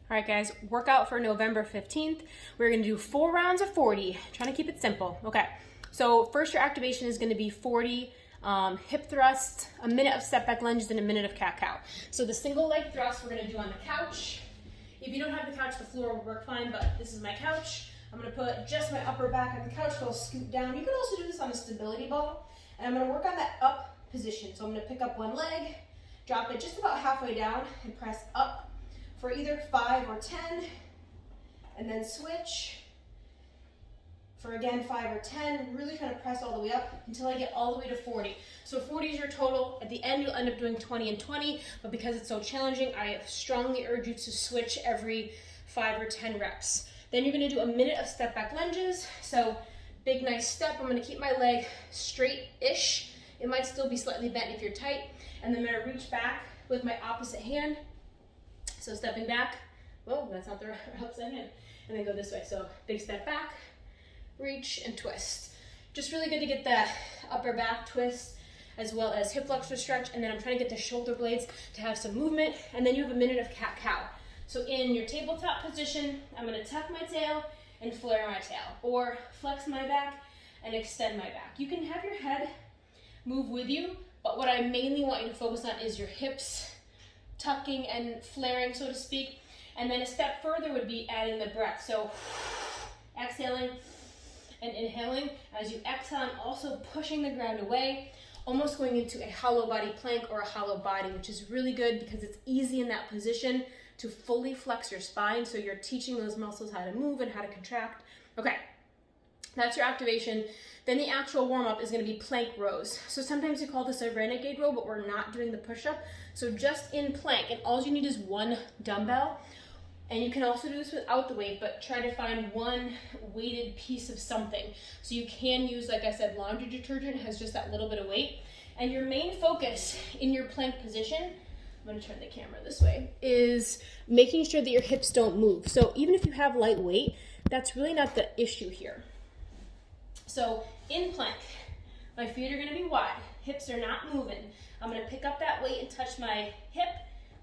All right, guys, workout for November 15th. We're gonna do 4 rounds of 40, trying to keep it simple. Okay, so first your activation is gonna be 40 hip thrusts, a minute of step back lunges, and a minute of cat-cow. So the single leg thrust we're gonna do on the couch. If you don't have the couch, the floor will work fine, but this is my couch. I'm gonna put just my upper back on the couch, so I'll scoot down. You can also do this on a stability ball, and I'm gonna work on that up position. So I'm gonna pick up one leg, drop it just about halfway down, and press up for either 5 or 10, and then switch for again 5 or 10, really trying to press all the way up until I get all the way to 40. So 40 is your total. At the end, you'll end up doing 20 and 20, but because it's so challenging, I strongly urge you to switch every 5 or 10 reps. Then you're gonna do a minute of step back lunges. So big, nice step. I'm gonna keep my leg straight-ish. It might still be slightly bent if you're tight. And then I'm gonna reach back with my opposite hand. So stepping back, whoa, that's not the opposite hand. And then go this way. So big step back, reach, and twist. Just really good to get that upper back twist as well as hip flexor stretch. And then I'm trying to get the shoulder blades to have some movement. And then you have a minute of cat-cow. So in your tabletop position, I'm gonna tuck my tail and flare my tail, or flex my back and extend my back. You can have your head move with you, but what I mainly want you to focus on is your hips tucking and flaring, so to speak. And then a step further would be adding the breath. So exhaling and inhaling. As you exhale, I'm also pushing the ground away, almost going into a hollow body plank or a hollow body, which is really good because it's easy in that position to fully flex your spine. So you're teaching those muscles how to move and how to contract. Okay, that's your activation. Then the actual warm-up is gonna be plank rows. So sometimes we call this a renegade row, but we're not doing the push-up. So just in plank, and all you need is one dumbbell. And you can also do this without the weight, but try to find one weighted piece of something. So you can use, like I said, laundry detergent has just that little bit of weight. And your main focus in your plank position, I'm gonna turn the camera this way, is making sure that your hips don't move. So even if you have light weight, that's really not the issue here. So in plank, my feet are gonna be wide, hips are not moving. I'm gonna pick up that weight and touch my hip,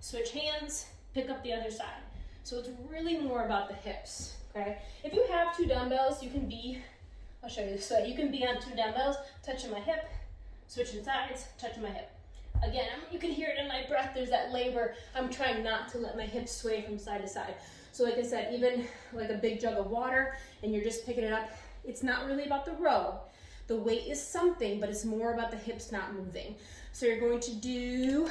switch hands, pick up the other side. So it's really more about the hips, okay? If you have 2 dumbbells, you can be, I'll show you this way, you can be on 2 dumbbells, touching my hip, switching sides, touching my hip. Again, you can hear it in my breath, there's that labor. I'm trying not to let my hips sway from side to side. So like I said, even like a big jug of water and you're just picking it up, it's not really about the row. The weight is something, but it's more about the hips not moving. So you're going to do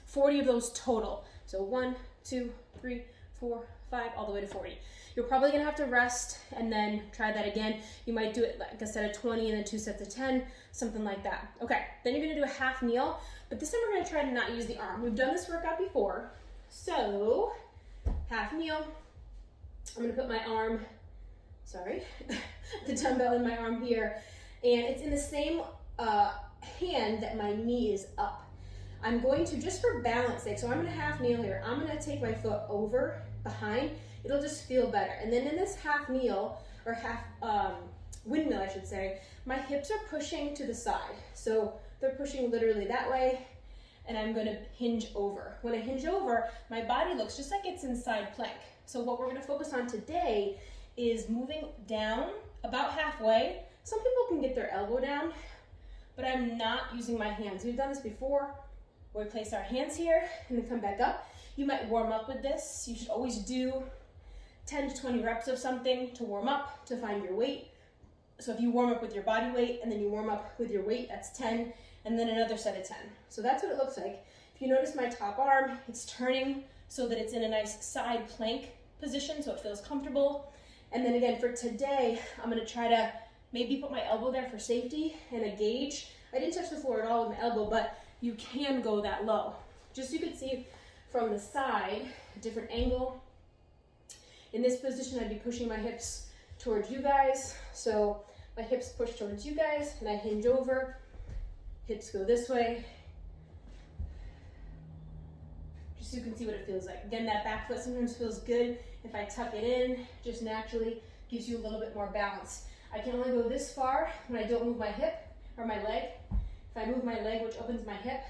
40 of those total. So 1, 2, 3, 4, 5, all the way to 40. You're probably gonna have to rest and then try that again. You might do it, like I said, a 20 and then 2 sets of 10, something like that. Okay, then you're gonna do a half kneel, but this time we're gonna try to not use the arm. We've done this workout before. So, half kneel. I'm gonna put my arm, the dumbbell in my arm here, and it's in the same hand that my knee is up. I'm going to, just for balance sake, so I'm gonna half kneel here. I'm gonna take my foot over behind. It'll just feel better. And then in this half kneel, or half windmill, I should say, my hips are pushing to the side. So they're pushing literally that way, and I'm gonna hinge over. When I hinge over, my body looks just like it's inside plank. So what we're gonna focus on today is moving down about halfway. Some people can get their elbow down, but I'm not using my hands. We've done this before. We place our hands here and then come back up. You might warm up with this. You should always do 10 to 20 reps of something to warm up, to find your weight. So if you warm up with your body weight and then you warm up with your weight, that's 10, and then another set of 10. So that's what it looks like. If you notice my top arm, it's turning so that it's in a nice side plank position so it feels comfortable. And then again, for today, I'm gonna try to maybe put my elbow there for safety and a gauge. I didn't touch the floor at all with my elbow, but you can go that low. Just so you can see from the side, a different angle. In this position, I'd be pushing my hips towards you guys. So my hips push towards you guys, and I hinge over. Hips go this way. Just so you can see what it feels like. Again, that back foot sometimes feels good. If I tuck it in, just naturally gives you a little bit more balance. I can only go this far when I don't move my hip or my leg. If I move my leg, which opens my hip,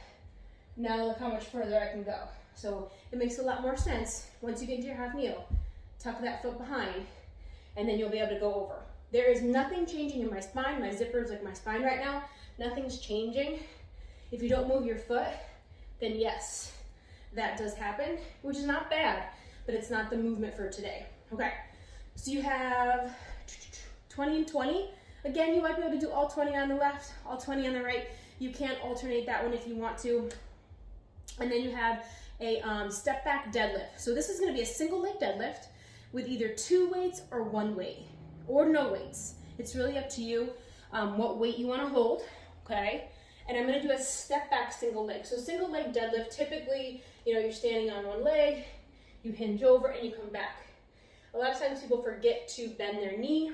now look how much further I can go. So it makes a lot more sense once you get into your half kneel. Tuck that foot behind, and then you'll be able to go over. There is nothing changing in my spine. My zipper is like my spine right now. Nothing's changing. If you don't move your foot, then yes, that does happen, which is not bad, but it's not the movement for today. Okay, so you have 20 and 20. Again, you might be able to do all 20 on the left, all 20 on the right. You can alternate that one if you want to. And then you have a step back deadlift. So this is gonna be a single leg deadlift with either 2 weights or 1 weight, or no weights. It's really up to you what weight you wanna hold, okay? And I'm gonna do a step back single leg. So single leg deadlift, typically, you're standing on one leg, you hinge over and you come back. A lot of times people forget to bend their knee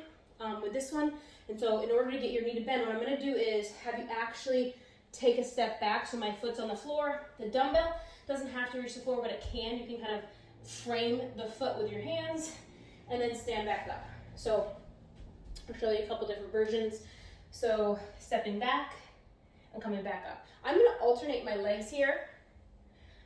with this one. And so in order to get your knee to bend, what I'm gonna do is have you actually take a step back. So my foot's on the floor. The dumbbell doesn't have to reach the floor, but it can. You can kind of frame the foot with your hands and then stand back up. So I'll show you a couple different versions. So stepping back and coming back up. I'm gonna alternate my legs here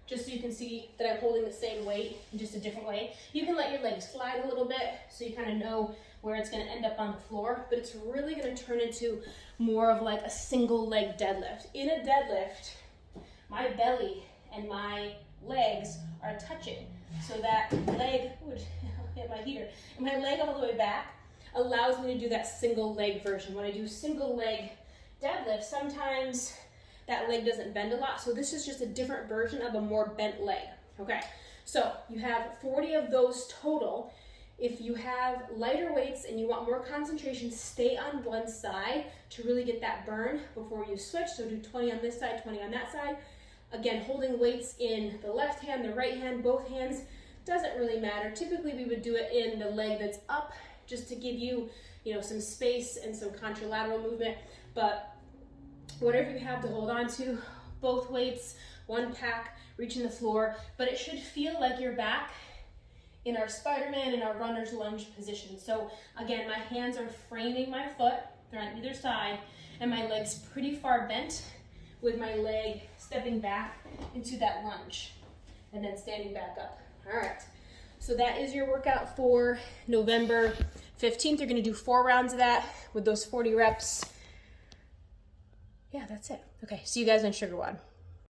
just so you can see that I'm holding the same weight in just a different way. You can let your legs slide a little bit so you kind of know where it's gonna end up on the floor, but it's really gonna turn into more of like a single leg deadlift. In a deadlift, my belly and my legs are touching. So that leg, ooh, hit my heater, and my leg all the way back allows me to do that single leg version. When I do single leg deadlift, sometimes that leg doesn't bend a lot. So this is just a different version of a more bent leg. Okay, so you have 40 of those total. If you have lighter weights and you want more concentration, stay on one side to really get that burn before you switch. So do 20 on this side, 20 on that side. Again, holding weights in the left hand, the right hand, both hands, doesn't really matter. Typically we would do it in the leg that's up just to give you, some space and some contralateral movement. But whatever you have to hold on to, both weights, one pack, reaching the floor, but it should feel like you're back in our Spider-Man and our runner's lunge position. So again, my hands are framing my foot, they're on either side, and my leg's pretty far bent with my leg stepping back into that lunge and then standing back up. All right, so that is your workout for November 15th. You're gonna do 4 rounds of that with those 40 reps. Yeah, that's it. Okay, see you guys on Sugar WOD.